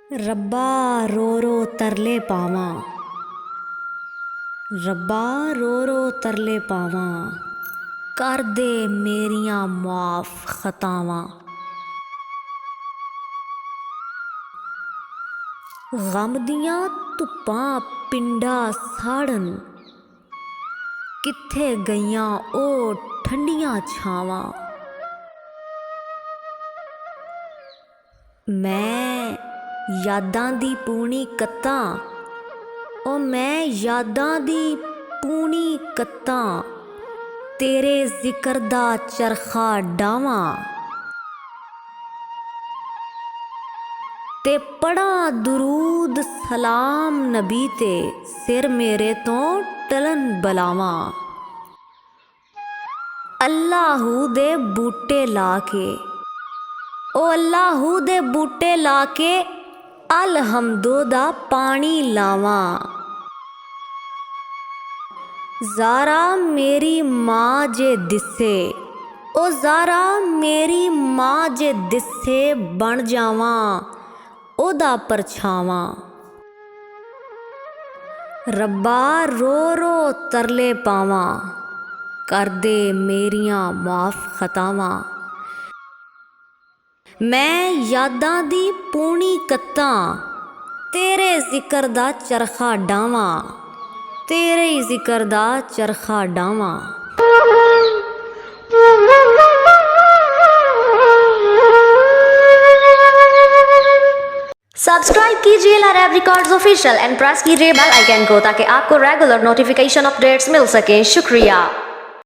रब्बा रो रो तरले पावां, रब्बा रो रो तरले पावां, कर दे मेरियां माफ खतावां। गम दियां धुप्पां पिंडा साड़न, कित्थे गईयां ओ ठंडियां छावां। मैं यादां दी पूनी कत्तां, ओ मैं यादां दी पूनी कत्तां, तेरे जिक्र दा चरखा डावां। ते पढ़ां दुरूद सलाम नबी ते, सिर मेरे तो टलन बलावां। अल्लाहू दे बूटे ला के, ओ अल्लाहू दे बूटे ला के, अल हमदो दा पानी लावां। ज़ारा मेरी माँ जे दिसे, ओ ज़ारा मेरी माँ जे दिसे बन जावां ओदा परछावां। रब्बा रो रो तरले पावां, कर दे मेरियां माफ खतावां। मैं यादां दी पूनी कत्तां, तेरे जिक्र दा चरखा डावां, तेरे जिक्र दा चरखा डावां। सब्सक्राइब कीजिए Laraib records official and press कीजिए बेल आइकन को ताकि आपको रेगुलर नोटिफिकेशन अपडेट्स मिल सकें। शुक्रिया।